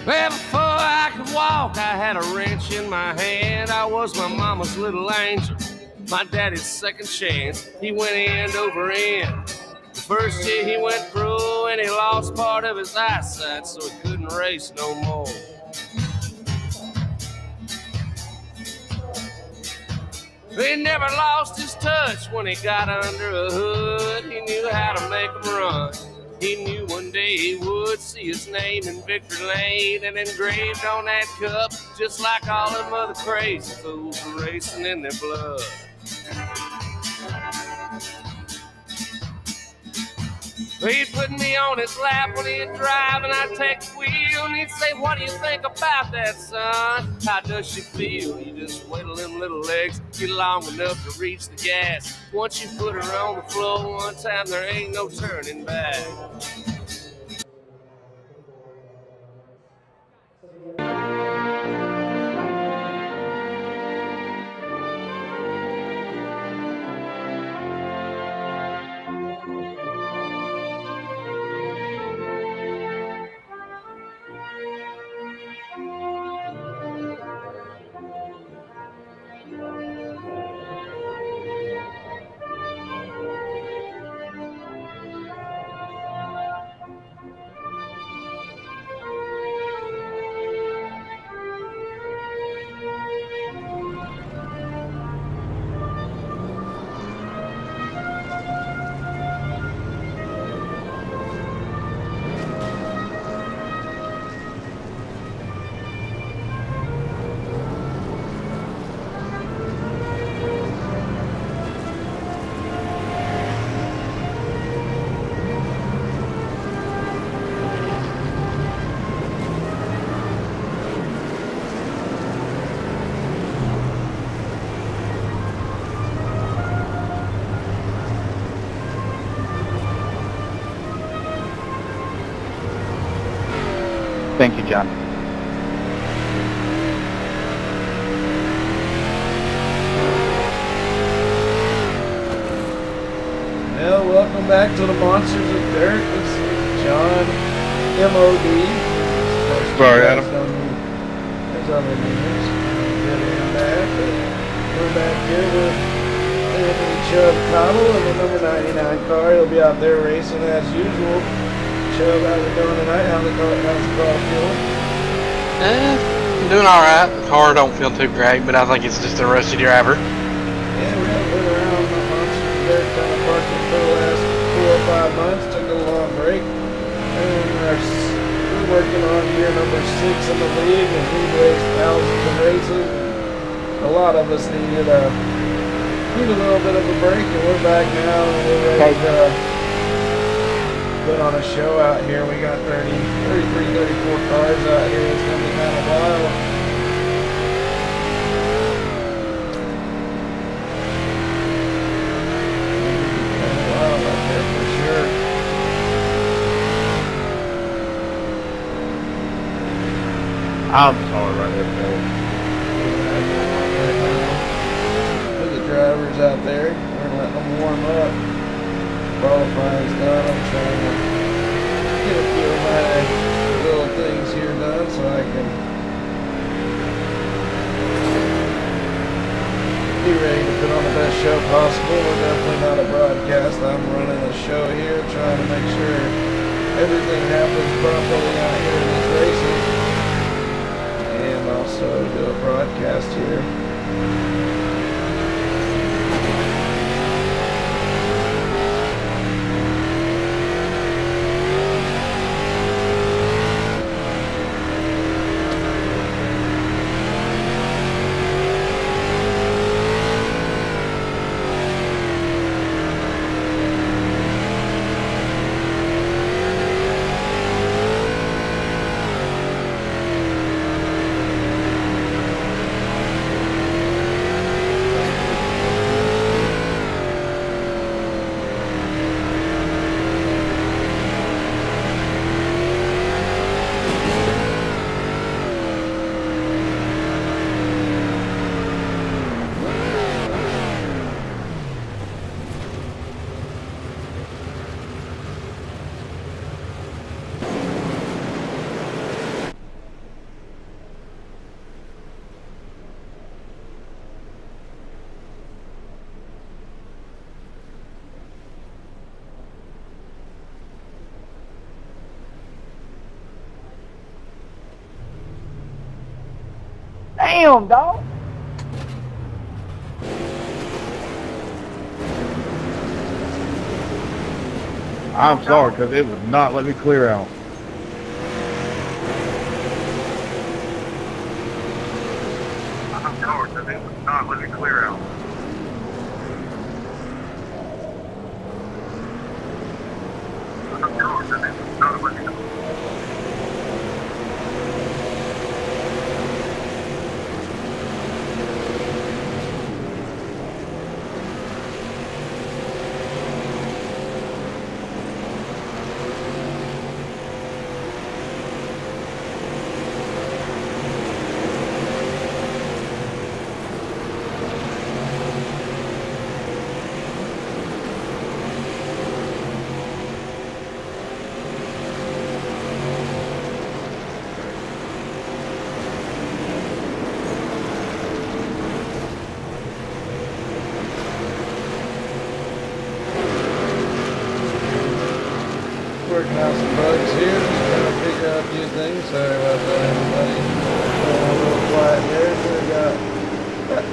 Well, before I could walk, I had a wrench in my hand. I was my mama's little angel, my daddy's second chance. He went end over end. The first year he went pro and he lost part of his eyesight, so he couldn't race no more. He never lost his touch when he got under a hood. He knew how to make him run. He knew one day he would see his name in victory lane and engraved on that cup, just like all them other crazy fools were racing in their blood. He'd put me on his lap when he'd drive and I'd take the wheel and he'd say, "What do you think about that, son? How does she feel? You just wiggle them little legs, get long enough to reach the gas. Once you put her on the floor one time, there ain't no turning back." Thank you, John. Well, welcome back to the Monsters of Dirt. This is John M.O.D. Sorry, Adam. There's other names. Good and bad, but we're back here with Anthony Chubb Cottle in the number 99 car. He'll be out there racing as usual. Chubb, how's it going tonight? How's the car feeling? Doing alright. The car don't feel too great, but I think it's just a rusty driver. Yeah, we haven't been around the Monsters of Dirt kind of parking for the last 4 or 5 months. Took a long break. And we're working on year number 6 in the league, and we've raced thousands of races. A lot of us need a little bit of a break, and we're back now, and we're ready to put on a show out here. We got 33, 34 cars out here. It's going to be kind of wild. Kind of wild out there for sure. I'm sorry right there, Phil. Look at the drivers out there. We're letting them warm up. Qualifying's done. I'm trying to get a few of my little things here done so I can be ready to put on the best show possible. We're definitely not a broadcast. I'm running a show here, trying to make sure everything happens properly out here in these races, and also do a broadcast here. Damn, dog. I'm sorry, because it would not let me clear out. I'm sorry, because it would not let me clear out. I'm sorry, because it would not let me clear out. Working out some bugs here, just trying to figure out a few things. Sorry about that, everybody. A little quiet there. So we got about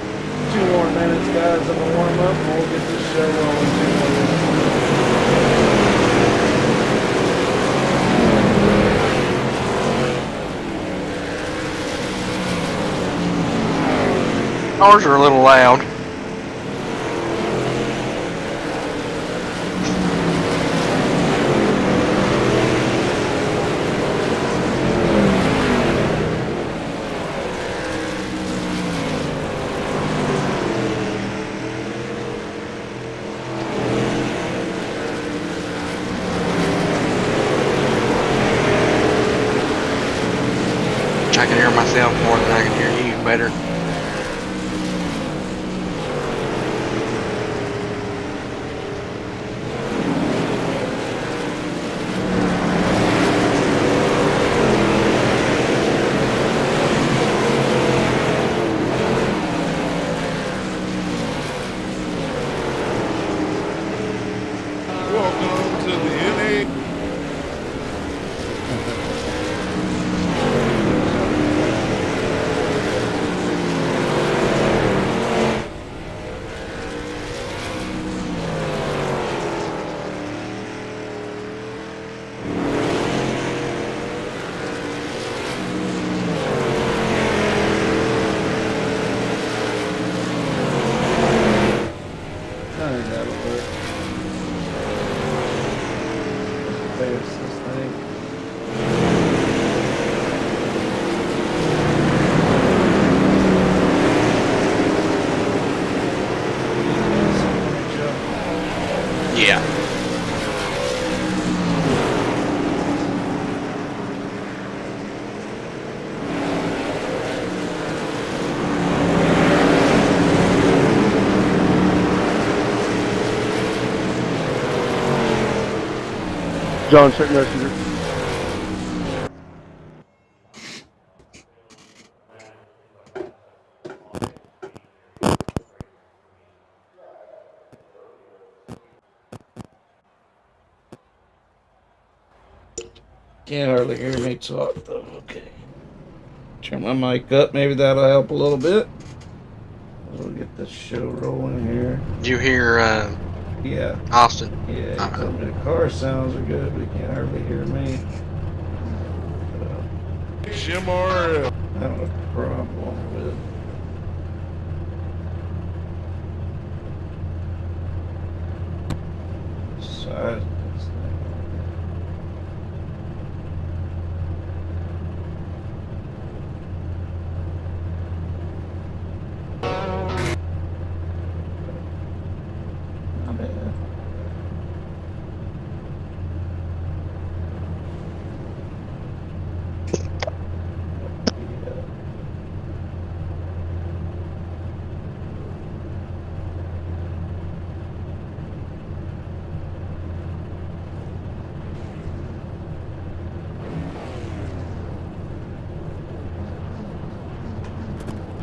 2 more minutes, guys, on the warm up, and we'll get this show rolling. Cars are a little loud. I can hear myself more than I can hear you better. Welcome to the NA. I think that'll work. Fix this thing. Yeah. John, check messenger. Can't hardly hear me talk though. Okay. Turn my mic up. Maybe that'll help a little bit. We'll get this show rolling here. Did you hear Yeah. Austin? Yeah, he told me the car sounds are good, but he can't hardly hear me. MRL. I don't have a problem with size of this thing. Not bad.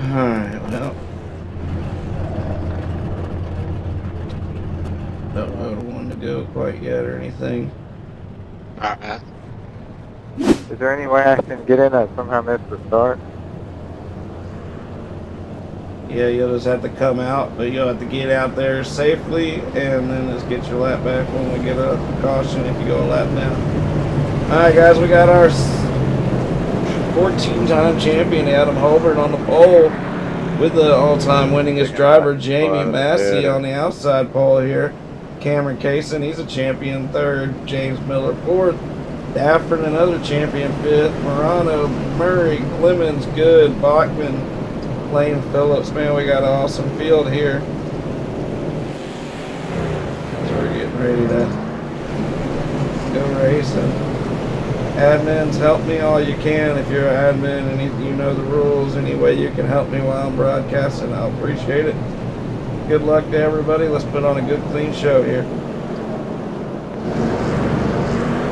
Alright, well. Don't know when to go quite yet or anything. Alright. Is there any way I can get in that somehow miss the start? Yeah, you'll just have to come out, but you'll have to get out there safely and then just get your lap back when we get a caution if you go a lap down. Alright guys, we got our 14-time champion Adam Holbert on the pole with the all-time winningest driver Jamie Massey on the outside pole here. Cameron Kaysen, he's a champion third. James Miller fourth. Dafford, another champion fifth. Morano, Murray, Clemens, Good, Bachman, Lane Phillips. Man, we got an awesome field here. So we're getting ready to go racing. Admins, help me all you can. If you're an admin and you know the rules, any way you can help me while I'm broadcasting, I'll appreciate it. Good luck to everybody. Let's put on a good, clean show here.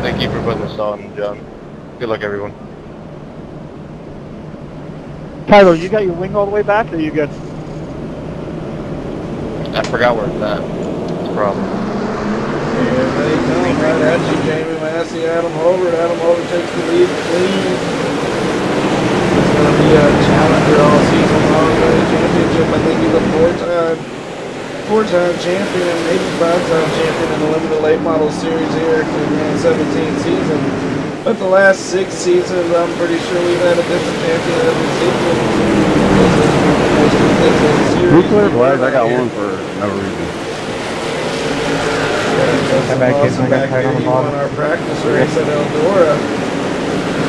Thank you for putting this on, John. Good luck, everyone. Tyler, you got your wing all the way back, or you got? I forgot where it's at. That's the problem. Here they come, right at you, Jamie Massey, Adam Holbert. Adam Holbert takes the lead clean. It's going to be a challenger all season long, winning championship. I think he's a four-time champion and maybe five-time champion in the limited late model series here in the 17th season. But the last 6 seasons, I'm pretty sure we've had a different champion every season. Who cleared flags? I got one for no reason. Come back here, he won our practice race at Eldora.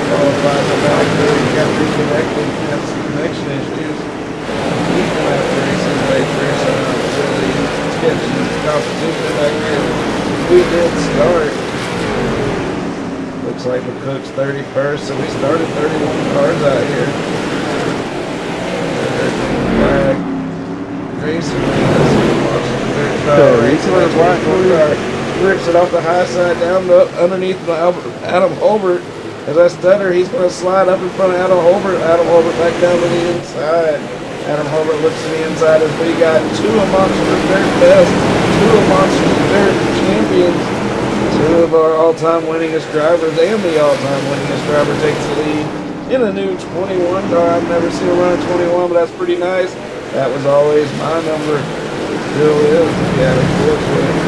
Qualified the back there, he got reconnected, had some connection issues. He's going to have to race his way through some really sketchy competition back here. We did start. Looks like the Cook's 31st, so we started 31 cars out here. Flag racing. Rips it off the high side down underneath Adam Holbert. As I stutter, he's going to slide up in front of Adam Holbert. Adam Holbert back down to the inside. Adam Holbert looks to the inside as we got 2 of Monster's Dirt best, 2 of Monster's Dirt champions, 2 of our all-time winningest drivers, and the all-time winningest driver takes the lead in a new 21 car. I've never seen a run of 21, but that's pretty nice. That was always my number. Still is, if you had a fourth with.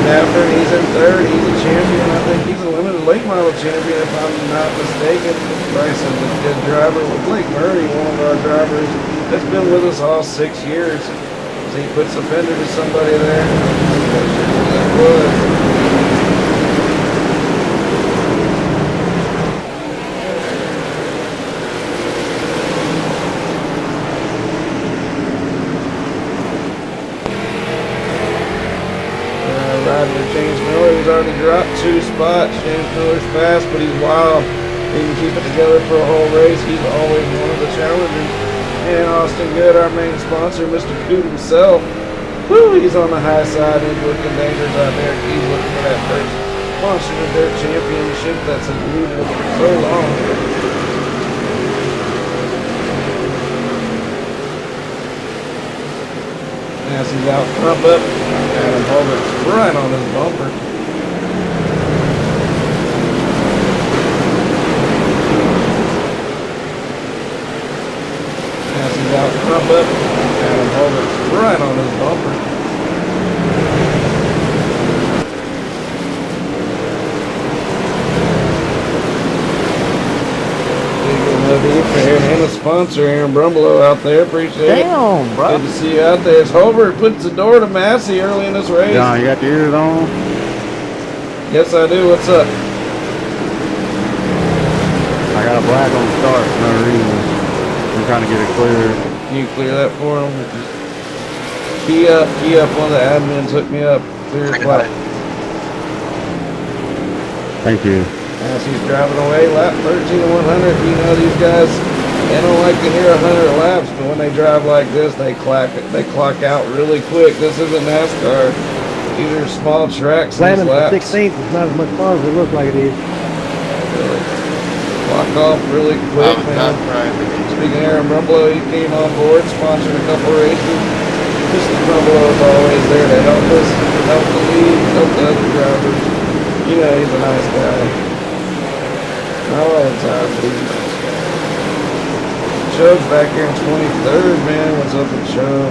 Dafford, he's in third. He's a champion. I think he's a limited late model champion, if I'm not mistaken. Bryson's a good driver. With Blake Murray, one of our drivers that's been with us all 6 years. So he puts a fender to somebody there. That was. Riding with James Miller, he's already dropped 2 spots. James Miller's fast, but he's wild. He can keep it together for a whole race. He's always one of the challengers. And Austin Good, our main sponsor, Mr. COOT'S himself. Woo, he's on the high side. He's looking dangerous out there. He's looking for that first Monster Dirt Championship that's eluded him for so long. Massey's out front, but Adam Holbert's right on his bumper. Massey's out front, but Adam Holbert's right on his bumper. And a sponsor, Aaron Brumbelow, out there. Appreciate it. Damn, bro. Good to see you out there. As Holbert puts the door to Massey early in this race. John, you got the ears on? Yes, I do. What's up? I got a black on the start for no reason. I'm trying to get it clear. Can you clear that for him? Key up. One of the admins hook me up. Clear his black. Thank you. Massey's driving away, lap 13 to 100. You know these guys, they don't like to hear 100 laps, but when they drive like this, they clock out really quick. This isn't NASCAR. These are small tracks. Landing for 16th is not as much fun as it looks like it is. Really. Clock off really quick, man. Speaking of Aaron Brumbelow, he came on board, sponsored a couple races. Mr. Brumbelow is always there to help us, help the lead, help the other drivers. You know he's a nice guy. Not all the time, but he's a nice guy. Chubb's back here in 23rd, man. What's up with Chubb?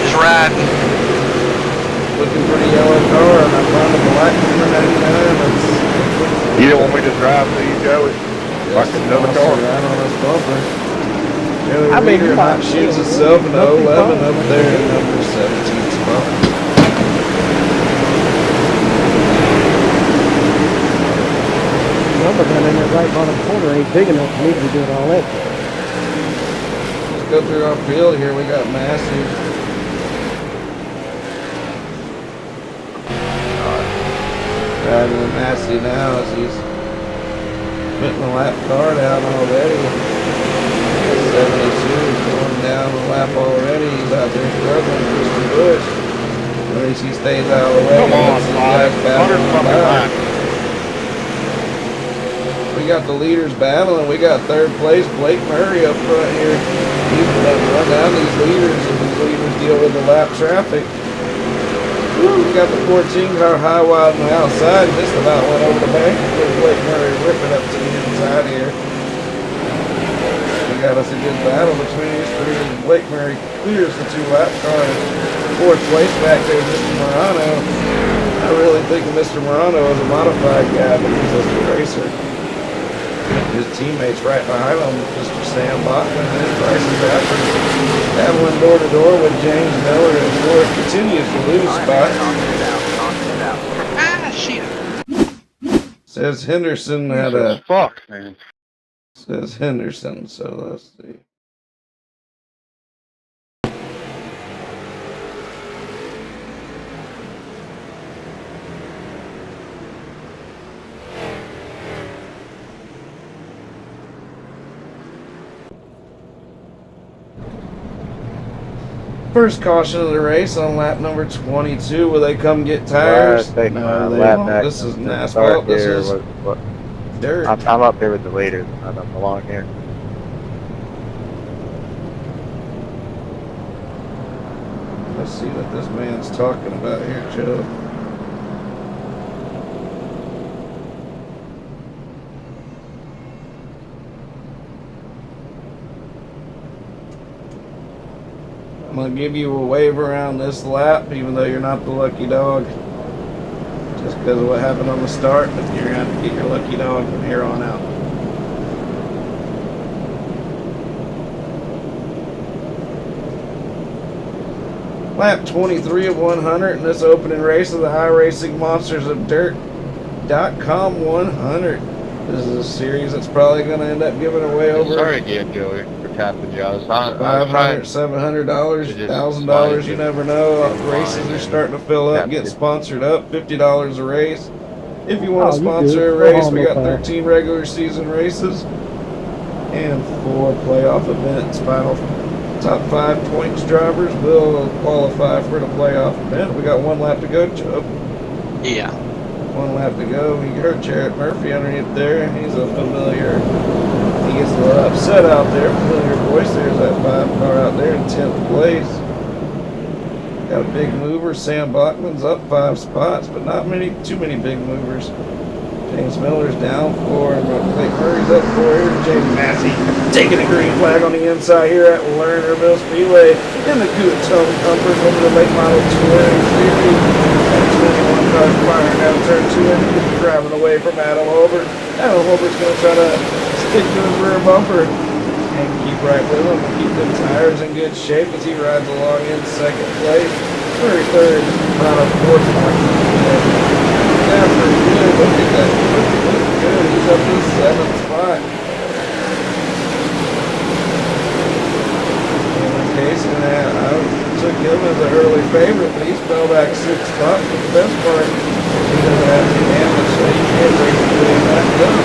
Just riding. Looking pretty yellow car, and I found a black number 99. You don't want me to drive to you, Joey? Like another car? Right on this bumper. Joey I mean, Reader come on, hot shoots yeah, himself in the nothing 11 wrong. up there at number 17 spot. Number gun in that right bottom corner ain't big enough for me to be doing all that. Let's go through our field here. We got Massey. Riding with Massey now as he's putting the lap car down already. 72 going down the lap already. He's out there struggling. Mr. Bush. At least he stays out of the way. Come on, These Mike. guys battling 100 fucking by. laps. We got the leaders battling. We got third place Blake Murray up front here. He's going to run down these leaders, and these leaders deal with the lap traffic. Woo, we got the 14 car high wide on the outside. Just about went over the bank. Blake Murray ripping up to the inside here. We got us a good battle between these three. And Blake Murray clears the two lap cars. Fourth place back there, Mr. Morano. I really think Mr. Morano is a modified guy, but he's just a racer. His teammates right behind him, Mr. Sam Bachman and Bryson Bradford, battling door to door with James Miller, and fourth continues to lose spot. Ah, shit. Says Henderson had a Fuck, man. says Henderson, so let's see. First caution of the race on lap number 22. Will they come get tires? Right, No, they lap won't. back This is to asphalt. start This here, is what- dirt. I'm up there with the leaders. I don't belong here. Let's see what this man's talking about here, Joe. I'm gonna give you a wave around this lap, even though you're not the lucky dog. Just because of what happened on the start, but you're gonna have to get your lucky dog from here on out. Lap 23 of 100 in this opening race of the iRacing Monsters of Dirt.com 100. This is a series that's probably going to end up giving away over Sorry again, Joey, for tapping you. I was $500, $700, It just $1,000. You fine. never know. It's Races fine, are man. starting to fill up, Yeah. get sponsored up. $50 a race. If you want Oh, to you sponsor good. a Go race, on, we no got problem. 13 regular season races and 4 playoff events. Final top 5 points drivers will qualify for the playoff event. We got 1 lap to go, Chubb. Yeah. 1 lap to go. You heard Jarrett Murphy underneath there. He's a familiar. He gets a little upset out there. Familiar voice. There's that 5 car out there in 10th place. Got a big mover. Sam Bachman's up 5 spots, but not too many big movers. James Miller's down 4, and Blake Murray's up 4 here. James Massey taking a green flag on the inside here at Lernerville Speedway in the COOT'S home comfort over the late model touring series. That 21 car firing down turn 2 and driving away from Adam Holbert. Adam Holbert's going to try to stick to his rear bumper and keep right with him, keep them tires in good shape as he rides along in 2nd place. Murray 3rd, Rana 4th. Yeah, pretty good. Look at that. Look good. He's up to 7th spot. Casey, I took him as an early favorite, but he's fell back 6 spots. But the best part, he doesn't have any damage, so he can't race the way back up.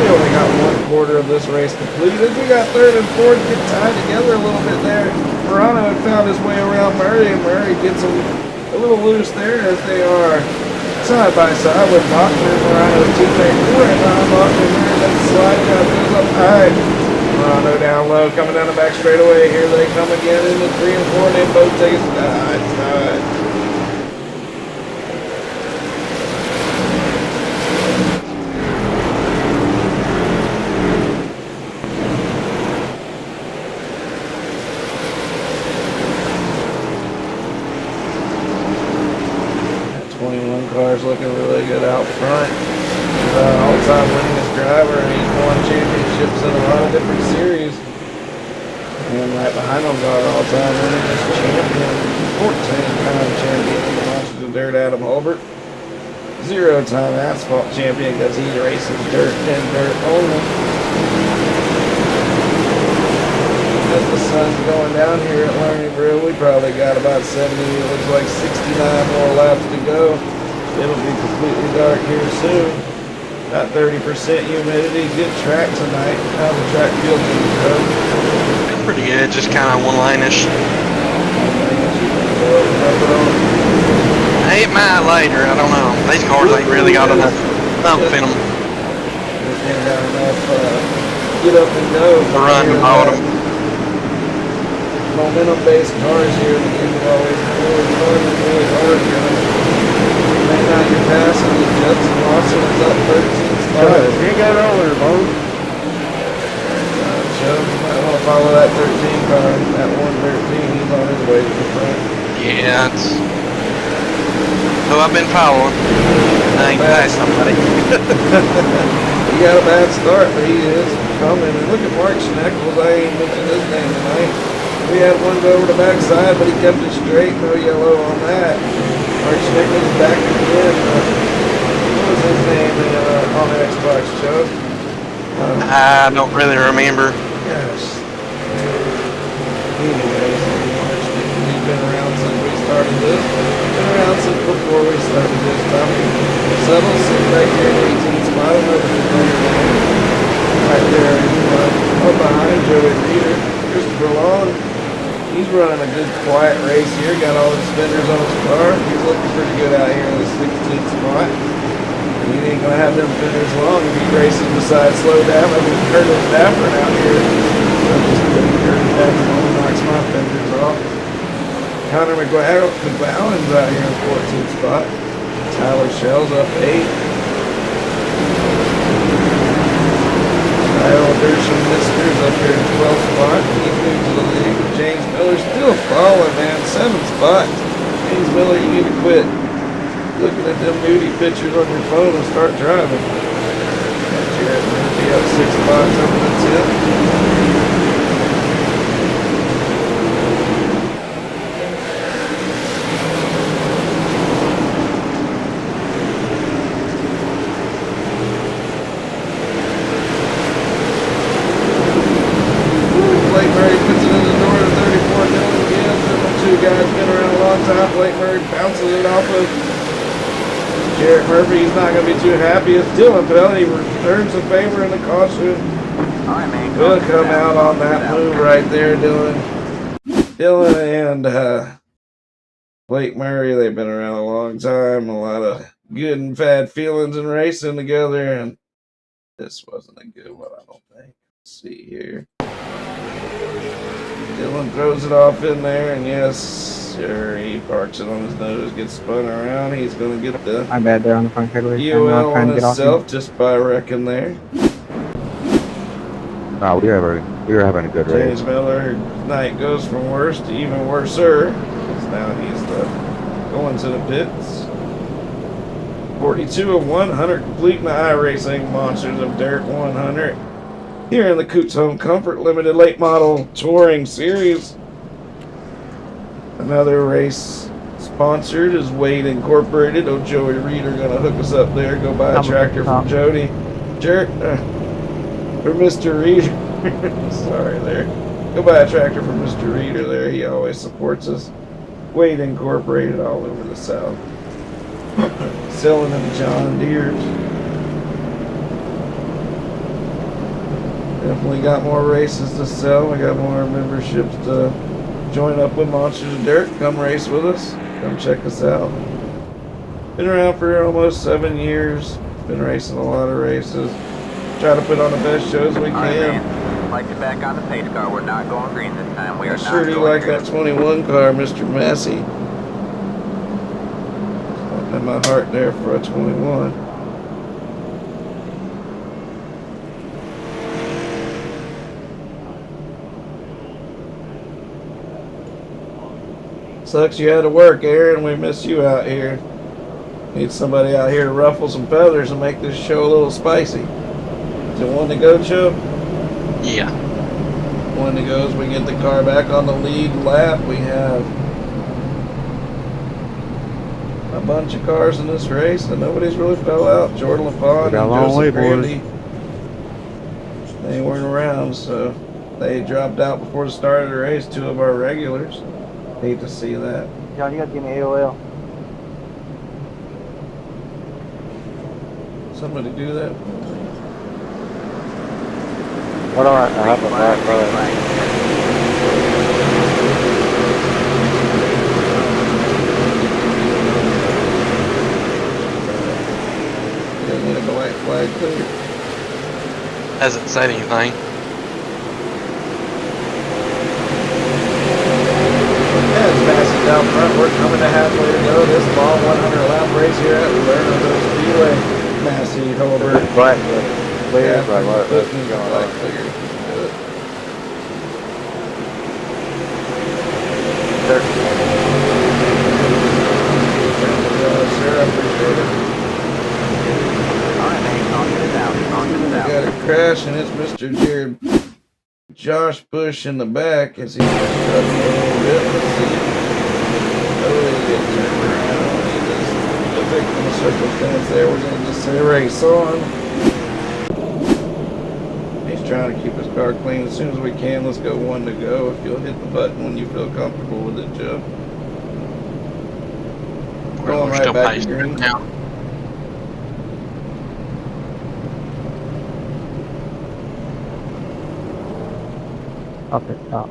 We only got 1/4 of this race completed. We got 3rd and 4th get tied together a little bit there. Morano had found his way around Murray, and Murray gets him a little loose there as they are side by side with Bachman and Morano's teammate. Right behind Bachman here, that's sliding out, goes up high. Morano down low, coming down the back straightaway. Here they come again in the 3 and 4, and they both take it side. car's looking really good out front. All-time winningest driver, and he's won championships in a lot of different series. And right behind him got all-time winningest champion, 14-time champion in the Washington Dirt, Adam Hulbert. 0-time asphalt champion because he races dirt and dirt only. As the sun's going down here at Lerningborough, we probably got about 70, it looks like 69 more laps to go. It'll be completely dark here soon. About 30% humidity, good track tonight. How's the track feel to you, Doug? Pretty good, just kind of one-lane-ish. It might later, I don't know. These cars ain't really got enough thump in them. Ain't got enough get up and go. To run the bottom. Momentum-based cars here, and it's always really fun and really hard. Right now you're passing the Judson Lawson is up 13 spots. He got over, Bo. Joe, you might want to follow that 13 car. That 113, he's on his way to the front. Yeah, it's who I've been following. I ain't passed somebody. He got a bad start, but he is coming. And look at Mark Schneckles. I ain't mentioned his name tonight. We had one go over the backside, but he kept it straight. No yellow on that. Mark Schneckles back again. What was his name on the Xbox show? I don't really remember. Gosh. Anyways, Mark Schneckles, he's been around since we started this. Been around since before we started this. Tommy Settles sitting right here in 18th spot. Right there, up behind Joey Reeder. Christopher Long. He's running a good quiet race here. Got all his fenders on his car. He's looking pretty good out here in the 16th spot. He ain't gonna have them fenders long if he's racing beside Slow Down. I mean, Curtis Stafford out here. Curtis Stafford only knocks my fenders off. Connor McGowan's out here in 14th spot. Tyler Shell's up 8. Kyle Dersham Mister's up here in 12th spot. He's new to the league. James Miller's still falling, man. 7th spot. James Miller, you need to quit looking at them nudie pictures on your phone and start driving. Jared Murphy up 6 spots over the 10th. Blake Murray bounces it off of Jarrett Murphy. He's not going to be too happy. It's Dylan Bell. He returns the favor in the caution. Will come out on that move right there, Dylan. Dylan and Blake Murray, they've been around a long time. A lot of good and bad feelings in racing together, and this wasn't a good one, I don't think. Let's see here. Dylan throws it off in there, and yes, sure, he parks it on his nose, gets spun around. He's going to get the My bad there on the front headway. EOL on himself just by wrecking there. No, we were having a good race. James Miller, night goes from worse to even worser. Now he's going to the pits. 42 of 100, completing the iRacing Monsters of Dirt 100. Here in the COOT'S Home Comfort Limited Late Model Touring Series. Another race sponsored is Wade Incorporated. Oh, Joey Reeder going to hook us up there. Go buy a tractor from Jody. For Mr. Reeder. Sorry there. Go buy a tractor from Mr. Reeder there. He always supports us. Wade Incorporated all over the South. Selling them John Deere's. Definitely got more races to sell. We got more memberships to join up with Monsters of Dirt. Come race with us. Come check us out. Been around for almost 7 years. Been racing a lot of races. Try to put on the best shows we can. Like you back on the pace car. We're not going green this time. We are not sure do going like green. that 21 car, Mr. Massey. In my heart there for a 21. Sucks you had to work, Aaron. We miss you out here. Need somebody out here to ruffle some feathers and make this show a little spicy. Is it one to go, Chubb? Yeah. One to go as we get the car back on the lead lap. We have a bunch of cars in this race, and nobody's really fell out. Jordan LaFawn and got a long way, Joseph boys. Randy, they weren't around, so they dropped out before the start of the race. Two of our regulars. Hate to see that. John, you got to give me AOL. Somebody do that. What all right? I have a back row. They need a black flag clear. Hasn't said anything. Yeah, it's Massey down front. We're coming to halfway to go. This long 100 lap race here at Lernerville Speedway. Massey, Holbert. Black clear. Yeah, Right, what, putting what's the going black on? clear. Do it. Sir, I appreciate it. Alright, man, on to the south, on to the We south. got a crash, and it's Mr. Jared Josh Bush in the back as he's struggling a little bit. Let's see. Oh, he gets turned around. He just the victim of circumstance there. We're going to just say race on. He's trying to keep his car clean as soon as we can. Let's go one to go. If you'll hit the button when you feel comfortable with it, Joe. Going We're right still back to pacing green. now. Up at top.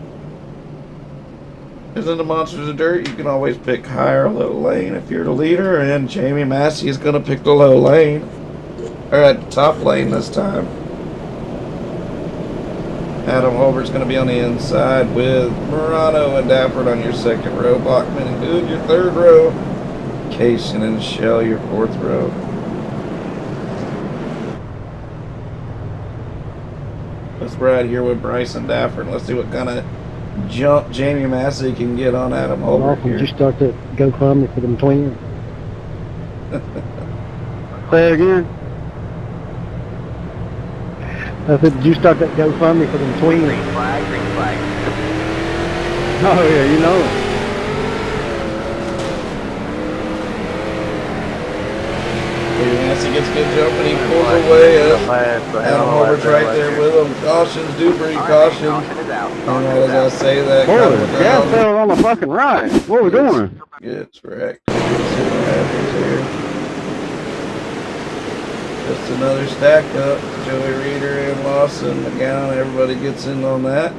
As in the Monsters of Dirt, you can always pick high or low lane if you're the leader, and Jamie Massey is going to pick the low lane. Or at the top lane this time. Adam Holbert's going to be on the inside with Morano and Dafford on your second row. Bachman and Good your third row. Cation and Shell your fourth row. Let's ride here with Bryson Dafford. Let's see what kind of jump Jamie Massey can get on Adam Holbert Did you here. start that GoFundMe for them twins? Say it again. I said, did you start that GoFundMe for them twins? Green flag, green flag. Oh yeah, you know it. Jamie Massey gets good jump and he pulls away up. Adam Holbert's right there with him. Cautions, Dupree, caution. Caution is out. And right as I say that, Boy, coming the gas down, pedal on the fucking right. What are we doing? gets wrecked. Let's see what happens here. Just another stack up. Joey Reeder and Lawson, McGowan, everybody gets in on that.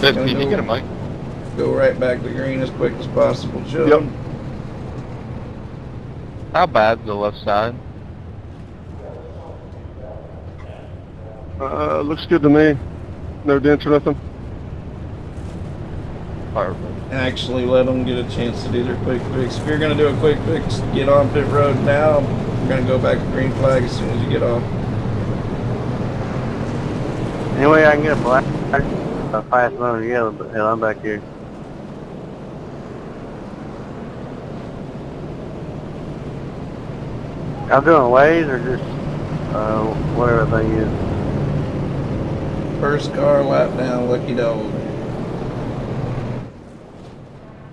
Can you get a mic? Go right back to green as quick as possible, Joe. Yep. How bad's the left side? Looks good to me. No dents or nothing. Perfect. Actually, let them get a chance to do their quick fix. If you're going to do a quick fix, get on pit road now. We're going to go back to green flag as soon as you get off. Anyway, I can get a black, a fast motor yellow, but hell, I'm back here. I'm doing ways or just, whatever they use. First car lap down, lucky dog.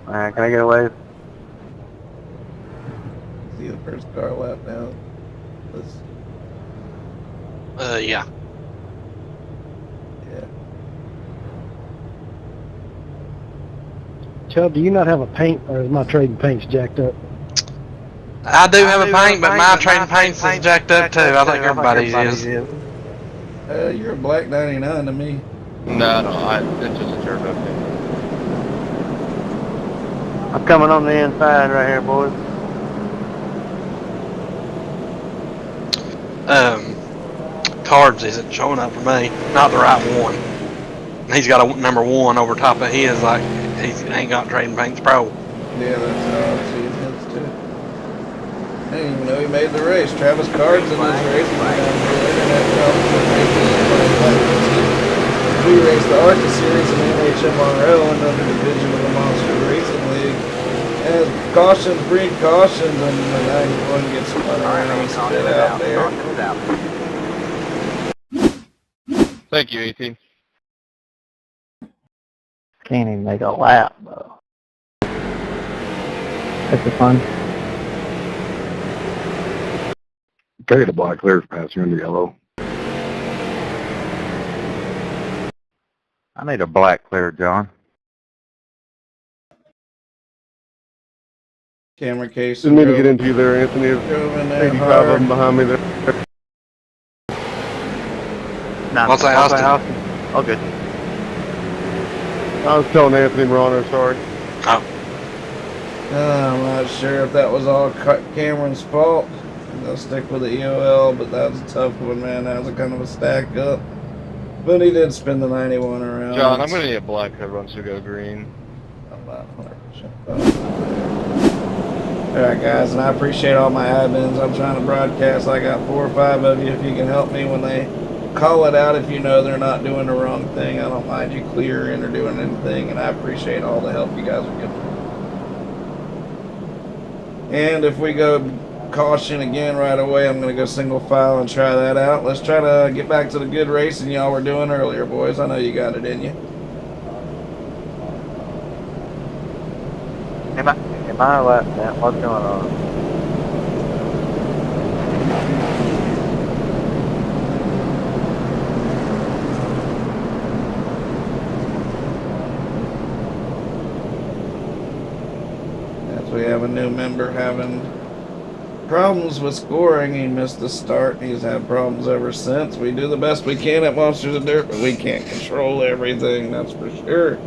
Alright, can I get a wave? See the first car lap down. Let's, Yeah. yeah. Chubb, do you not have a paint, or is my trading paints jacked up? I do have a paint, but my trading paints is jacked up too. I think everybody's is. You're a black 99 to me. No, it's just a jerk up thing. I'm coming on the inside right here, boys. Cards isn't showing up for me. Not the right one. He's got a number 1 over top of his, like he ain't got Trading Paints Pro. Yeah, that's how I see it too. I didn't even know he made the race. Travis Card's in this race. We raced the ARCA Series in the NHMRL and under division of the Monster Racing League. As cautions breed cautions, and the 91 gets spun around and spit out there. Caution's out. Thank you, 18. Can't even make a lap, though. That's the fun. Carry the black clears passing under yellow. I need a black clear, John. Camera case. Didn't mean to get into you there, Anthony. Drove in there 85 hard. of them behind me there. No, What's that, Austin? Oh, good. I was telling Anthony and Ronner, sorry. Oh, I'm not sure if that was all Cameron's fault. I'll stick with the EOL, but that was a tough one, man. That was a kind of a stack up. But he did spin the 91 around. John, I'm going to need a black code once we go green. I'm not 100%. Alright, guys, and I appreciate all my admins. I'm trying to broadcast. I got 4 or 5 of you. If you can help me when they call it out, if you know they're not doing the wrong thing, I don't mind you clearing or doing anything, and I appreciate all the help you guys are giving. And if we go caution again right away, I'm going to go single file and try that out. Let's try to get back to the good racing y'all were doing earlier, boys. I know you got it in you. Am I lap now? What's going on? As we have a new member having problems with scoring. He missed the start. He's had problems ever since. We do the best we can at Monsters of Dirt, but we can't control everything, that's for sure.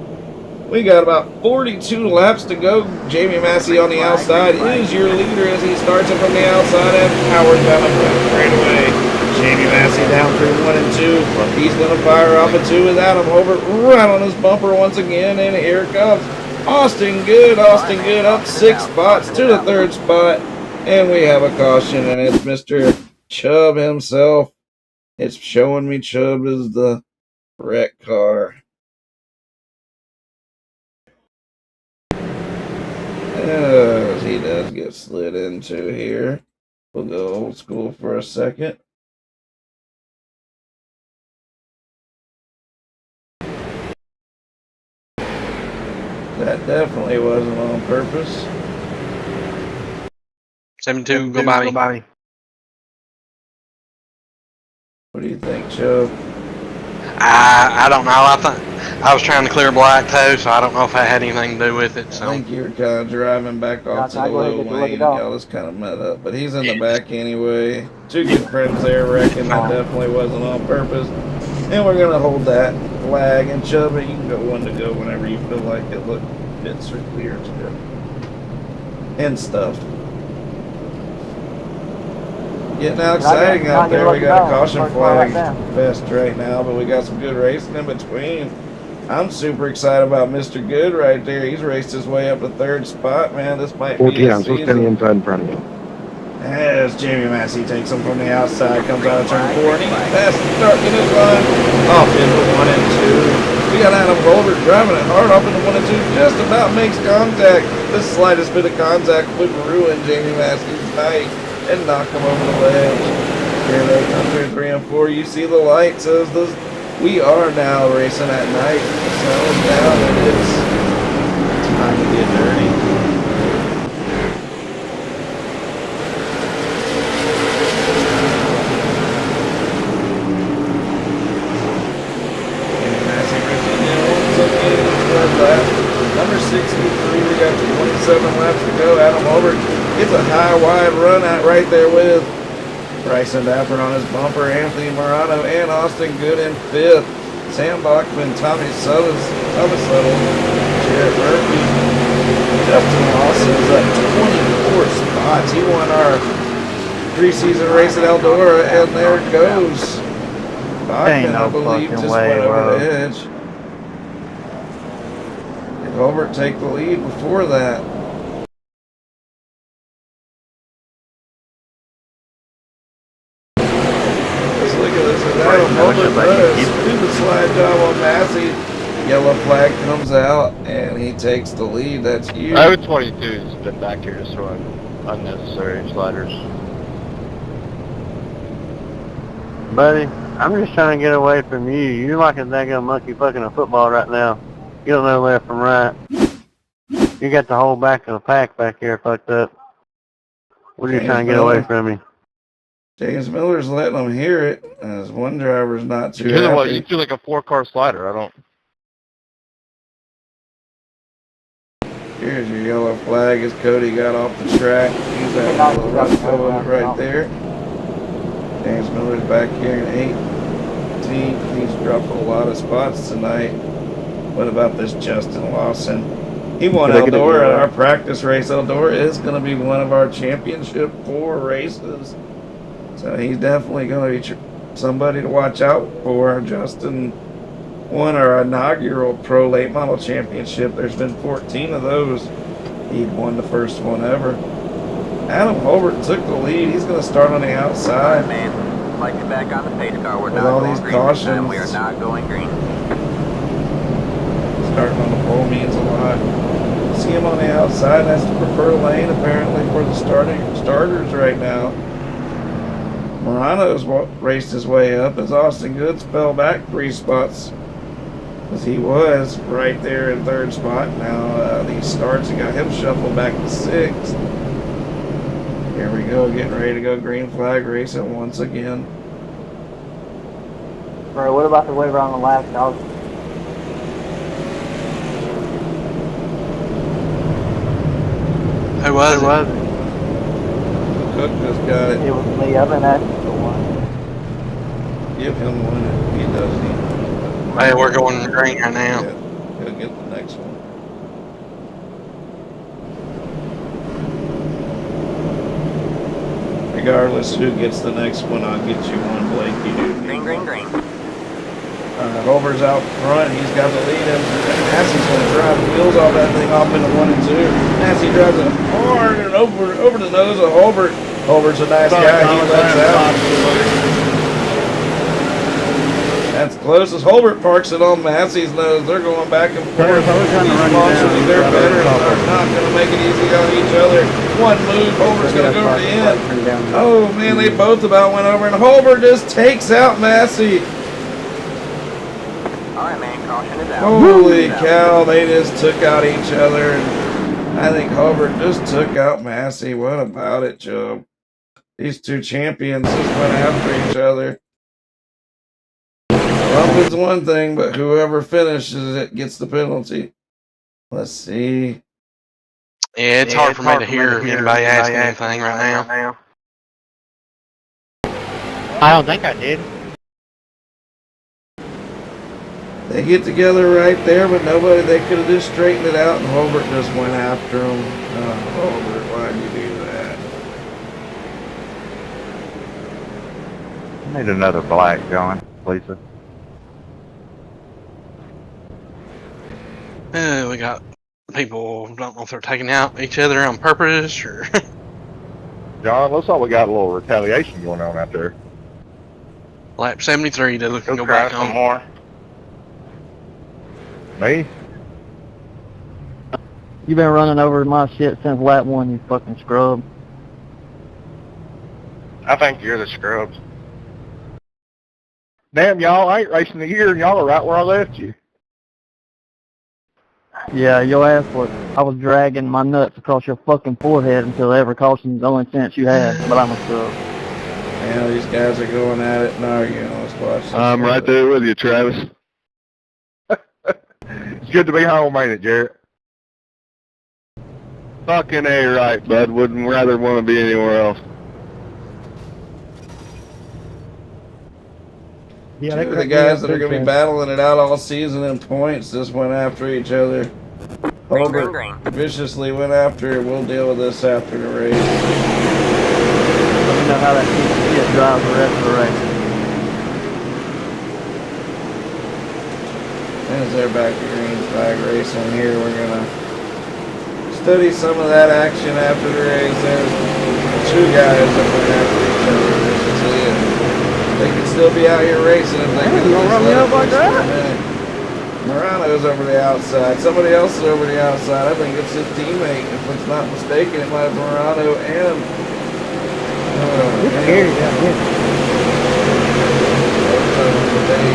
We got about 42 laps to go. Jamie Massey on the outside is your leader as he starts it from the outside, and Howard down a straight away. Jamie Massey down through 1 and 2. He's going to fire off a 2 with Adam Hobart right on his bumper once again, and here comes Austin Good. Austin Good up 6 spots to the 3rd spot. And we have a caution, and it's Mr. Chubb himself. It's showing me Chubb is the wreck car. As he does get slid into here. We'll go old school for a second. That definitely wasn't on purpose. 72, go by me. What do you think, Chubb? I don't know. I was trying to clear black too, so I don't know if that had anything to do with it. I So think you were kind of driving back off to the low lane. Y'all was kind of met up, but he's in the back anyway. 2 good friends there, reckon that definitely wasn't on purpose. And we're gonna hold that flag. And Chubb, you can go 1 to go whenever you feel like it. Look, bits are clear to go. And stuff. Getting out exciting out there. We got a caution flag fest right now, but we got some good racing in between. I'm super excited about Mr. Good right there. He's raced his way up to 3rd spot, man. This might be his so stand inside in front of you. As Jamie Massey takes him from the outside, comes out of turn 4, and he passes the start finish line off into 1 and 2. We got Adam Goldberg driving it hard off into 1 and 2, just about makes contact. The slightest bit of contact would ruin Jamie Massey's night and knock him over the ledge. Here they come through 3 and 4. You see the light says this. We are now racing at night. The sun is down and it's time to get dirty. Number 63, we got 27 laps to go. Adam Hobart gets a high, wide run out right there with Bryson Dafford on his bumper, Anthony Morano, and Austin Good in 5th. Sam Bachman, Tommy Suttles, Jarrett Murphy. Justin Lawson is up 24 spots. He won our preseason race at Eldora, and there goes Bachman, I believe, just went over the edge. Hobart take the lead before that. Let's look at this. Adam Hobart does stupid slide job on Massey. Yellow flag comes out, and he he takes the lead. That's huge. 022's been back here just throwing unnecessary sliders. Buddy, I'm just trying to get away from you. You're like a daggone monkey fucking a football right now. You don't know left from right. You got the whole back of the pack back here fucked up. We're just trying to get away from you. James Miller's letting them hear it. As one driver's not too You happy. feel like a 4-car slider. I don't. Here's your yellow flag as Cody got off the track. He's at a little rough going right there. James Miller's back here in 18th. He's dropped a lot of spots tonight. What about this Justin Lawson? He won Eldora in our practice race. Eldora is going to be one of our championship 4 races. So he's definitely going to be somebody to watch out for. Justin won our inaugural Pro Late Model Championship. There's been 14 of those. He won the first one ever. Adam Holbert took the lead. He's going to start on the outside. Man, like you back on the pace car. We're With not all going these green this time. cautions. We are not going green. Starting on the pole means a lot. See him on the outside. That's the preferred lane apparently for the starters right now. Morano's raced his way up as Austin Goods fell back 3 spots. Because he was right there in 3rd spot. Now these starts have got him shuffled back to 6th. Here we go, getting ready to go green flag racing once again. Bro, what about the way around the last dog? Who was it? Cook just got it. It was me. I've been asking for one. Give him one if he doesn't. Hey, we're going green right now. Yeah, he'll get the next one. Regardless who gets the next one, I'll get you one, Blake. You do. Green, green, green. Hover's out front. He's got the lead. Massey's going to drive the wheels off that thing off into 1 and 2. Massey drives it hard and over the nose of Holbert. Holbert's a nice guy. He lets out. That's close as Holbert parks it on Massey's nose. They're going back and forth. These monsters, they're better. They're not going to make it easy on each other. One move, Holbert's going to go to the end. Oh, man, they both about went over, and Holbert just takes out Massey. Alright, man, caution is out. Holy cow, they just took out each other. And I think Holbert just took out Massey. What about it, Joe? These 2 champions just went after each other. Bumping's one thing, but whoever finishes it gets the penalty. Let's see. Yeah, it's hard for me to hear anybody asking anything right now. I don't think I did. They get together right there, but nobody, they could have just straightened it out, and Holbert just went after him. Holbert, why'd you do that? I need another black going, Lisa. We got people, don't know if they're taking out each other on purpose or. John, looks like we got a little retaliation going on out there. Lap 73 to go back on. More. Me? You been running over my shit since lap 1, you fucking scrub. I think you're the scrubs. Damn, y'all, I ain't racing the year, and y'all are right where I left you. Yeah, your ass was. I was dragging my nuts across your fucking forehead until every caution's the only chance you had, but I'm a scrub. Man, these guys are going at it and arguing. Let's watch this. I'm right there with you, Travis. It's good to be home, ain't it, Jarrett? Fucking A right, bud. Wouldn't rather want to be anywhere else. Yeah, two of the guys that are going to be battling it out all season in points just went after each other. Holbert viciously went after it. We'll deal with this after the race. Let me know how that shit drives the rest of the race. As they're back to green flag racing here, we're going to study some of that action after the race. There's 2 guys that went after each other viciously, and they could still be out here racing if they could just run me let up it like that? Morano's over the outside. Somebody else is over the outside. I think it's his teammate. If it's not mistaken, it might have Morano and they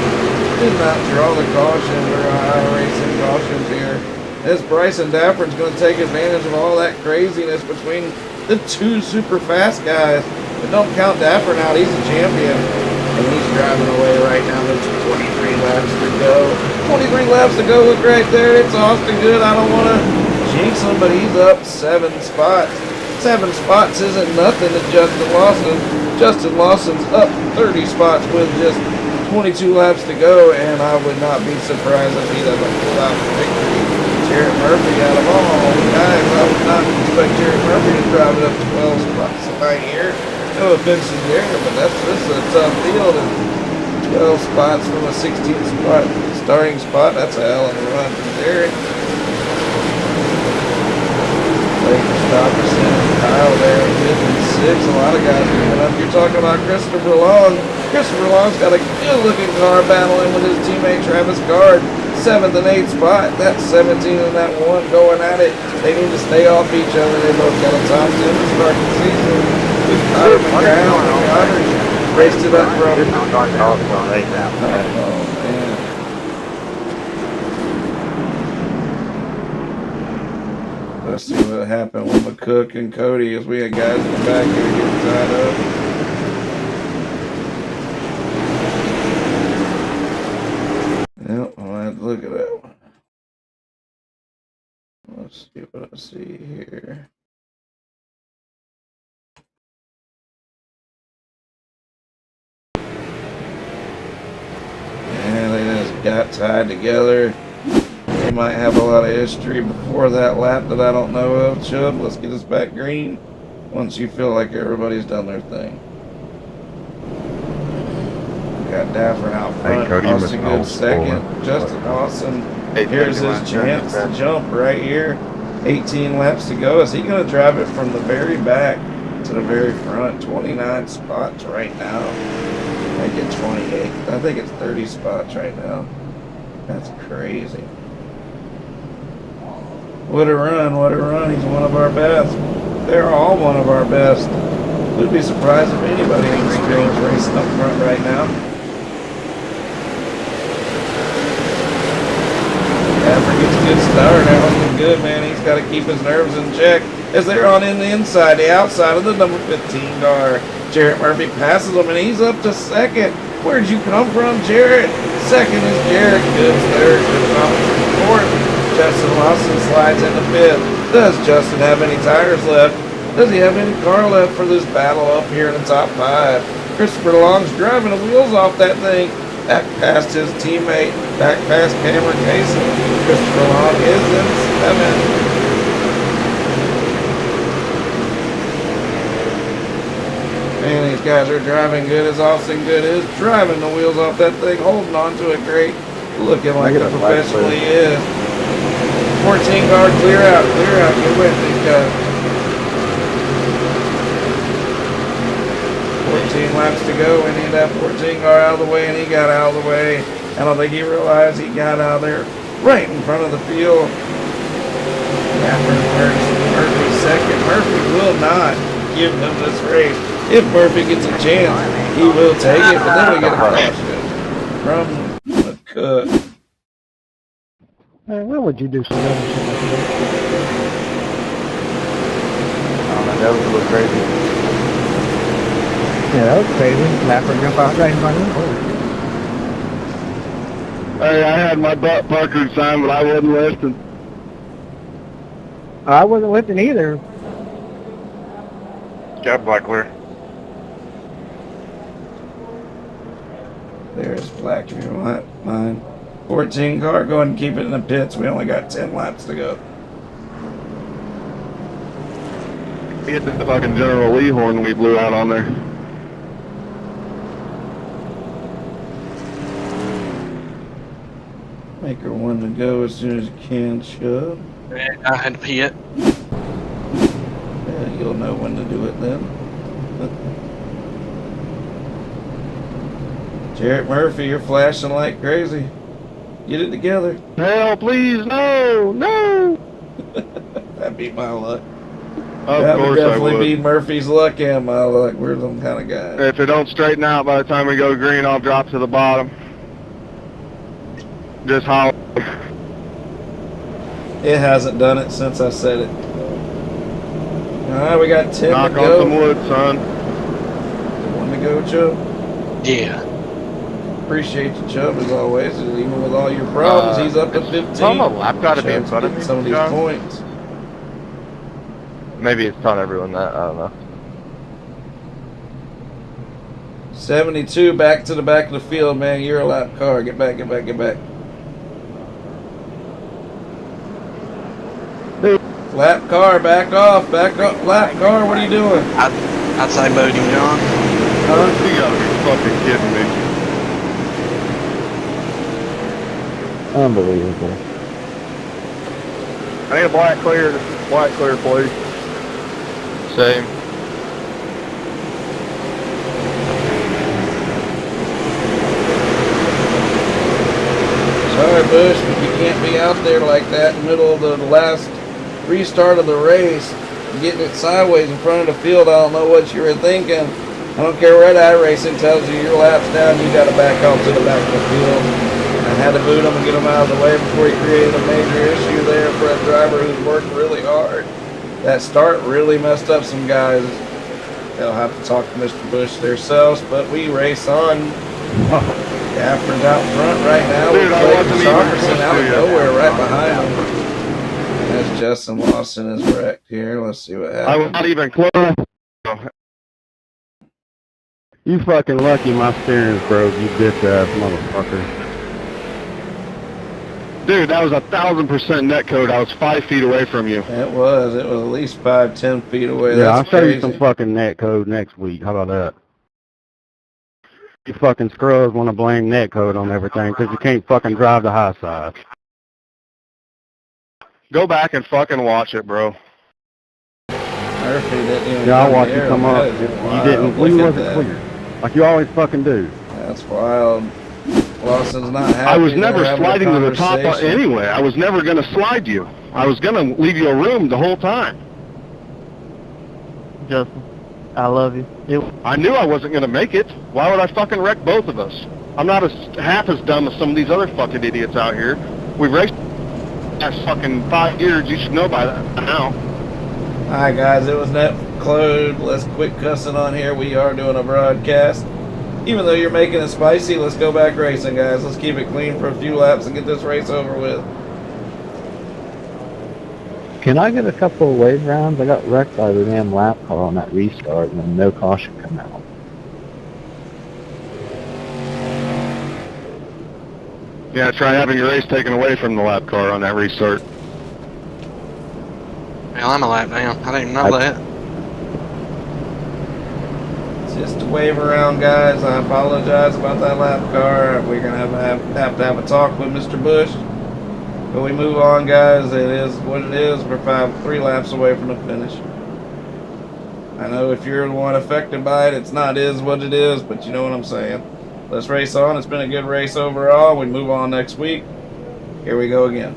did not draw the caution. We're racing cautions here. This Bryson Dafford's going to take advantage of all that craziness between the two super fast guys. But don't count Dafford out. He's a champion. And he's driving away right now. There's 23 laps to go. 23 laps to go. Look right there. It's Austin Good. I don't want to jinx him, but he's up 7 spots. 7 spots isn't nothing to Justin Lawson. Justin Lawson's up 30 spots with just 22 laps to go, and I would not be surprised if he doesn't pull out the victory. Jared Murphy out of all guys, I would not expect Jared Murphy to drive it up 12 spots tonight here. No offense to Jared, but this is a tough field, and 12 spots from a 16 spot starting spot, that's a hell of a run from Jared. Stockerson and Kyle there, 5th and 6th. A lot of guys moving up. You're talking about Christopher Long. Christopher Long's got a good-looking car battling with his teammate Travis Gard. 7th and 8th spot. That's 17 and that 1 going at it. They need to stay off each other. They both got a top 10 to start the season. Connor McGrath and Connor raced it up from. Let's see what happened with McCook and Cody as we had guys in the back here getting tied up. Yep, I'll have to look at that one. Let's see what I see here. Yeah, they just got tied together. They might have a lot of history before that lap that I don't know of. Chubb, let's get us back green once you feel like everybody's done their thing. We got Dafford out front. Cody, Austin Good second. Justin Lawson, here's his chance to jump right here. 18 laps to go. Is he going to drive it from the very back to the very front? 29 spots right now. I think it's 28. I think it's 30 spots right now. That's crazy. What a run, what a run. He's one of our best. They're all one of our best. We'd be surprised if anybody in this field is racing up front right now. Dafford gets a good start. That was good, man. He's got to keep his nerves in check as they're on in the inside, the outside of the number 15 car. Jarrett Murphy passes him, and he's up to second. Where'd you come from, Jarrett? Second is Jarrett. Good third. Good fourth. Justin Lawson slides into 5th. Does Justin have any tires left? Does he have any car left for this battle up here in the top 5? Christopher Long's driving the wheels off that thing. Back past his teammate. Back past Cameron Casey. Christopher Long is in 7th. Man, these guys are driving good as Austin Good is. Driving the wheels off that thing. Holding on to it great. Looking like a professional he is. 14 car, clear out, get with these guys. 14 laps to go, we need that 14 car out of the way, and he got out of the way. I don't think he realized he got out there right in front of the field. After first, Murphy second. Murphy will not give him this race. If Murphy gets a chance, he will take it, but then we get a caution from McCook. Man, why would you do some other shit like that? That was a little crazy. Yeah, that was crazy. Laffer jump out right in front of him. Hey, I had my butt Parker sign, but I wasn't listening. I wasn't listening either. Got black clear. There's black here, mine. 14 car, go ahead and keep it in the pits. We only got 10 laps to go. Hit the fucking General Lee horn we blew out on there. Make her one to go as soon as you can, Chubb. I had to pee it. Yeah, you'll know when to do it then. Jarrett Murphy, you're flashing like crazy. Get it together. Hell, please, no, no. That beat my luck. Of That would course I definitely would. be Murphy's luck and my luck. We're them kind of guys. If it don't straighten out by the time we go green, I'll drop to the bottom. Just holler. It hasn't done it since I said it. Alright, we got 10 Knock to on go. some wood, son. One to go, Chubb. Yeah. Appreciate you, Chubb, as always. Even with all your problems, he's up at 15. Some of them, I've got to be in Chubb's front of getting me, some of these John. points. Maybe it's telling everyone that, I don't know. 72, back to the back of the field, man. You're a lap car. Get back, get back, get back. Lap car, back off, back up. Lap car, what are you doing? I'd say move him, John. You gotta be fucking kidding me. Unbelievable. I need a black clear, please. Same. Sorry, Bush, but you can't be out there like that in the middle of the last restart of the race, getting it sideways in front of the field. I don't know what you were thinking. I don't care what iRacing tells you, your lap's down, you got to back off to the back of the field. I had to boot him and get him out of the way before he created a major issue there for a driver who's worked really hard. That start really messed up some guys. They'll have to talk to Mr. Bush themselves, but we race on. Gaffern's out front right now. Dude, with I wasn't even Robertson out of close to you. nowhere right behind him. As Justin Lawson is wrecked here. Let's see what I happens. was not even close. You fucking lucky my steering's broke, you bitch ass motherfucker. Dude, that was 1,000% net code. I was 5 feet away from you. It was at least 5-10 feet away. Yeah, I'll That's show crazy. you some fucking net code next week. How about that? You fucking scrubs want to blame net code on everything because you can't fucking drive the high side. Go back and fucking watch it, bro. Murphy didn't even Yeah, I come watched near you come him. up. That is You wild. didn't. Look You at wasn't that. clear. Like you always fucking do. That's wild. Lawson's not happy. I was They're never having a sliding to the top conversation. anyway. I was never going to slide you. I was going to leave you a room the whole time. Justin, I love you. I knew I wasn't going to make it. Why would I fucking wreck both of us? I'm not half as dumb as some of these other fucking idiots out here. We've raced past fucking 5 years. You should know by that now. Alright guys, it was net code. Let's quit cussing on here. We are doing a broadcast. Even though you're making it spicy, let's go back racing, guys. Let's keep it clean for a few laps and get this race over with. Can I get a couple of wave rounds? I got wrecked by the damn lap car on that restart and then no caution come out. Yeah, try having your race taken away from the lap car on that restart. Hell, I'm a lap down. I didn't even know that. Just a wave around, guys. I apologize about that lap car. We're going to have to have a talk with Mr. Bush. But we move on, guys. It is what it is. We're 3 laps away from the finish. I know if you're the one affected by it, it's not is what it is, but you know what I'm saying. Let's race on. It's been a good race overall. We move on next week. Here we go again.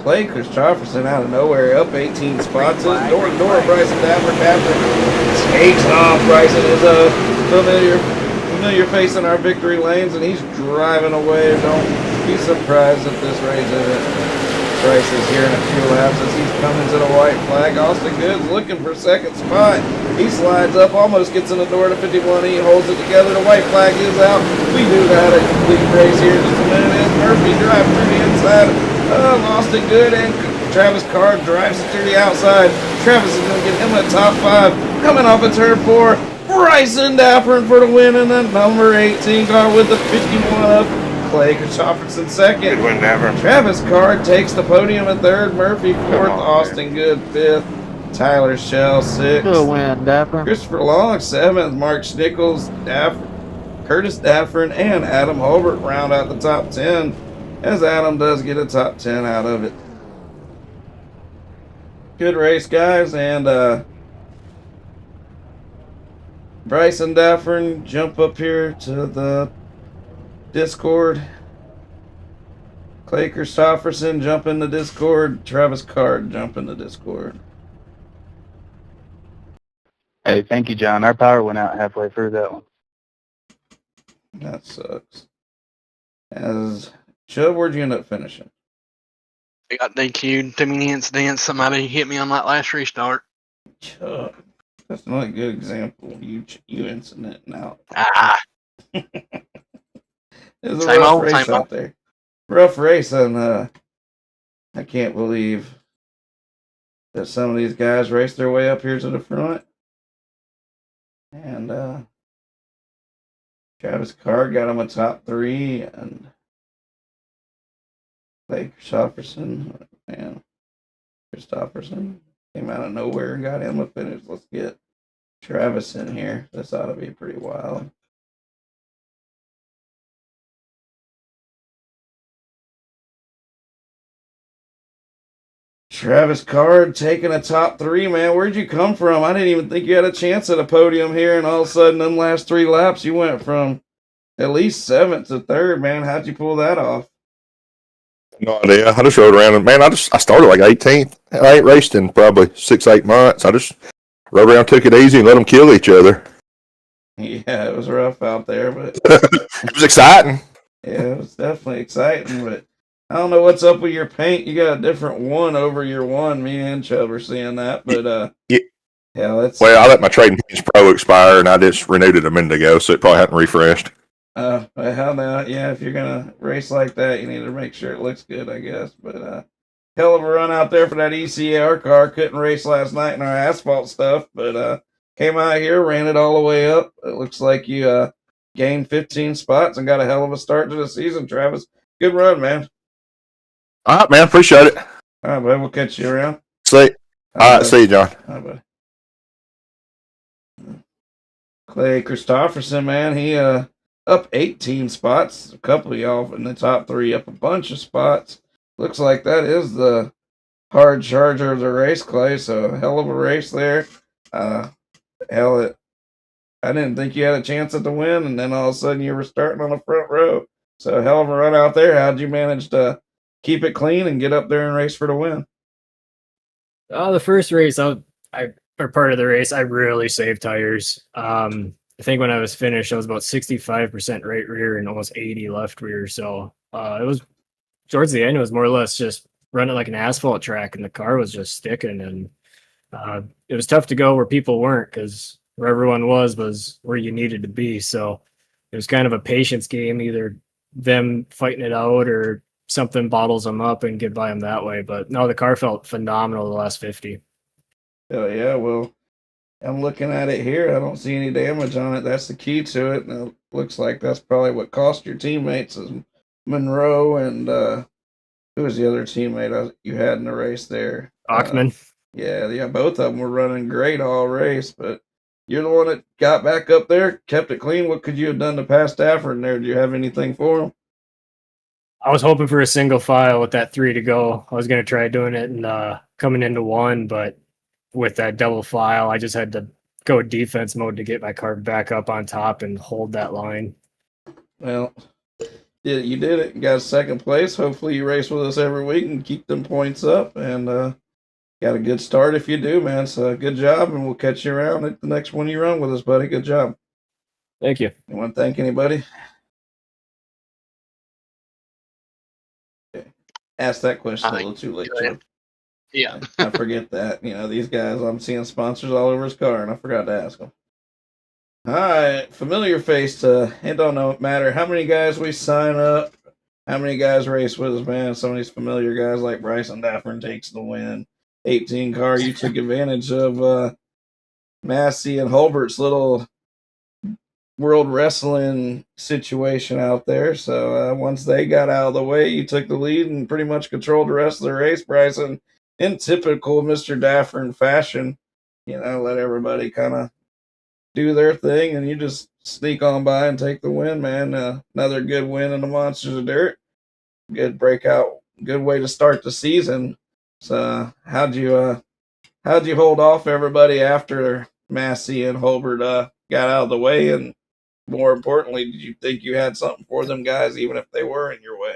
Clay Christopherson out of nowhere, up 18 spots. Door to door, Bryson Dapper. Skates off. Bryson is a familiar face in our victory lanes, and he's driving away. Don't be surprised if this race is here in a few laps as he's coming to the white flag. Austin Goods looking for second spot. He slides up, almost gets in the door to 51. He holds it together. The white flag is out. We do that a complete race here in just a minute as Murphy drives through the inside. Austin Good and Travis Carr drives it through the outside. Travis is going to get him a top 5. Coming off of turn 4. Bryson Dapper for the win in the number 18 car with the 51 up. Clay Christopherson second. Good win, Dapper. Travis Carr takes the podium at 3rd. Murphy 4th. Austin Good 5th. Tyler Shell 6th. Good win, Dapper. Christopher Long 7th. Mark Schnickles, Curtis Daffern, and Adam Holbert round out the top 10. As Adam does get a top 10 out of it. Good race, guys, and Bryson Daffern, jump up here to the Discord. Clay Christopherson, jump in the Discord. Travis Card, jump in the Discord. Hey, thank you, John. Our power went out halfway through that one. That sucks. As Chubb, where'd you end up finishing? I got DQ'd. Too many incidents. Somebody hit me on that last restart. Chubb. That's not a good example. You incidenting out. It was a Same rough old, race same out old. there. Rough race, and I can't believe that some of these guys raced their way up here to the front. And Travis Card got him a top 3, and Clay Christopherson, man, Christopherson came out of nowhere and got him a finish. Let's get Travis in here. This ought to be pretty wild. Travis Card taking a top 3, man. Where'd you come from? I didn't even think you had a chance at a podium here, and all of a sudden, them last 3 laps, you went from at least 7th to 3rd, man. How'd you pull that off? No idea. I just rode around and man, I started like 18th. I ain't raced in probably 6-8 months. I just rode around, took it easy, and let them kill each other. Yeah, it was rough out there, but It was exciting. yeah, it was definitely exciting. But I don't know what's up with your paint. You got a different one over your one. Me and Chubb are seeing that, but Yeah. that's Well, I let my Trading Paints Pro expire, and I just renewed it a minute ago, so it probably hadn't refreshed. hell no, yeah. If you're gonna race like that, you need to make sure it looks good, I guess. But hell of a run out there for that ECR car. Couldn't race last night in our asphalt stuff, but came out here, ran it all the way up. It looks like you gained 15 spots and got a hell of a start to the season, Travis. Good run, man. All right, man. Appreciate it. All right, bud. We'll catch you around. See. All right, see you, John. All right, buddy. Clay Christopherson, man, he up 18 spots. A couple of y'all in the top 3 up a bunch of spots. Looks like that is the hard charger of the race, Clay. So hell of a race there. I didn't think you had a chance at the win, and then all of a sudden you were starting on the front row. So hell of a run out there. How'd you manage to keep it clean and get up there and race for the win? The first race, or part of the race, I really saved tires. I think when I was finished, I was about 65% right rear and almost 80 left rear. So it was towards the end, it was more or less just running like an asphalt track, and the car was just sticking. And it was tough to go where people weren't, because where everyone was where you needed to be. So it was kind of a patience game, either them fighting it out or something bottles them up and get by them that way. But no, the car felt phenomenal the last 50. Oh yeah, well, I'm looking at it here. I don't see any damage on it. That's the key to it. And it looks like that's probably what cost your teammates is Monroe and who was the other teammate you had in the race there? Bachman. Yeah, both of them were running great all race, but you're the one that got back up there, kept it clean. What could you have done to pass Stafford there? Do you have anything for him? I was hoping for a single file with that 3 to go. I was going to try doing it and coming into 1, but with that double file, I just had to go defense mode to get my car back up on top and hold that line. Well, you did it. You got 2nd place. Hopefully you race with us every week and keep them points up, and got a good start if you do, man. So good job, and we'll catch you around at the next one you run with us, buddy. Good job. Thank you. You want to thank anybody? Okay. Ask that question a little too late, Joe. Yeah. I forget that. These guys, I'm seeing sponsors all over his car, and I forgot to ask them. All right, familiar face. It don't matter how many guys we sign up, how many guys race with us, man. Some of these familiar guys like Bryson Daffern takes the win. 18 car, you took advantage of Massey and Holbert's little world wrestling situation out there. So once they got out of the way, you took the lead and pretty much controlled the rest of the race, Bryson. In typical Mr. Daffern fashion, let everybody kind of do their thing, and you just sneak on by and take the win, man. Another good win in the Monsters of Dirt. Good breakout. Good way to start the season. So how'd you hold off everybody after Massey and Holbert got out of the way? And more importantly, did you think you had something for them guys, even if they were in your way?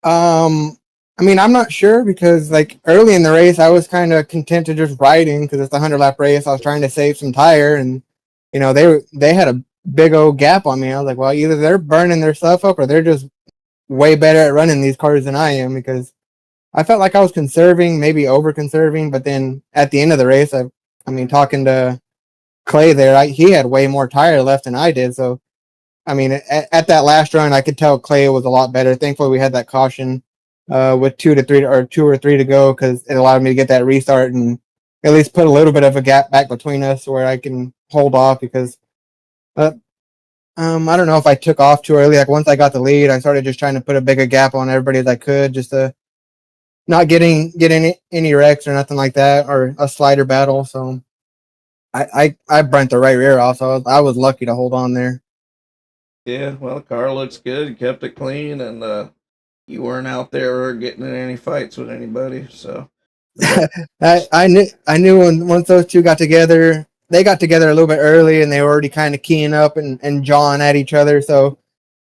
I mean, I'm not sure because like early in the race, I was kind of content to just riding because it's a 100 lap race. I was trying to save some tire, and they had a big old gap on me. I was like, well, either they're burning their stuff up or they're just way better at running these cars than I am because I felt like I was conserving, maybe over conserving, but then at the end of the race, I mean, talking to Clay there, he had way more tire left than I did. So, I mean, at that last run, I could tell Clay was a lot better. Thankfully, we had that caution with 2 or 3 to go because it allowed me to get that restart and at least put a little bit of a gap back between us where I can hold off because I don't know if I took off too early. Like once I got the lead, I started just trying to put a bigger gap on everybody as I could just to not get any wrecks or nothing like that or a slider battle. So I burnt the right rear off. So I was lucky to hold on there. Yeah, well, the car looks good. You kept it clean, and you weren't out there getting in any fights with anybody. So I knew once those two got together, they got together a little bit early and they were already kind of keying up and jawing at each other. So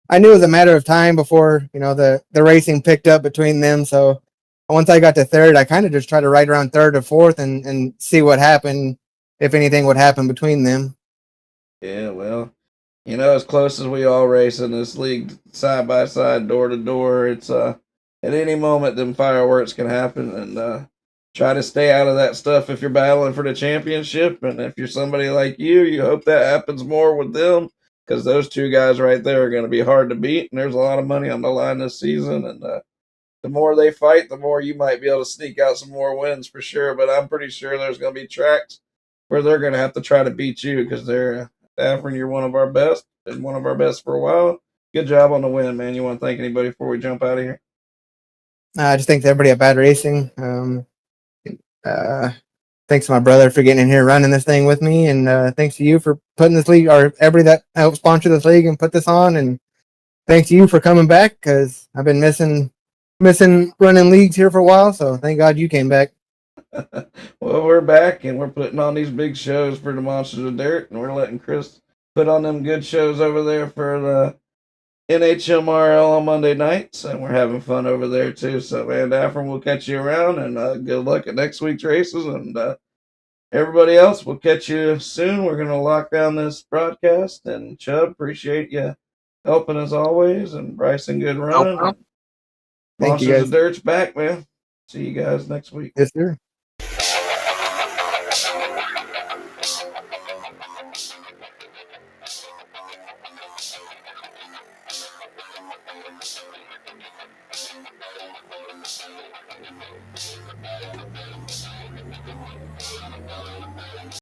I knew it was a matter of time before, the racing picked up between them. So once I got to third, I kind of just tried to ride around third or fourth and see what happened, if anything would happen between them. yeah, well, as close as we all race in this league, side by side, door to door, it's at any moment them fireworks can happen, and try to stay out of that stuff if you're battling for the championship, and if you're somebody like you hope that happens more with them because those two guys right there are going to be hard to beat, and there's a lot of money on the line this season, and the more they fight, the more you might be able to sneak out some more wins for sure. But I'm pretty sure there's going to be tracks where they're going to have to try to beat you because they're Daffrin, you're one of our best, been one of our best for a while. Good job on the win, man. You want to thank anybody before we jump out of here? I just thanks everybody at Bad Racing. Thanks to my brother for getting in here running this thing with me, and thanks to you for putting this league, or everybody that helped sponsor this league and put this on, and thanks to you for coming back because I've been missing running leagues here for a while. So thank God you came back. Well, we're back and we're putting on these big shows for the Monsters of Dirt, and we're letting Chris put on them good shows over there for the NHMRL on Monday nights, and we're having fun over there too. So, man, Daffrin, we'll catch you around, and good luck at next week's races, and everybody else, we'll catch you soon. We're going to lock down this broadcast, and Chubb, appreciate you helping as always, and Bryson, good running. problem. Thank you, Monsters guys. of Dirt's back, man. See you guys next week. Yes, sir.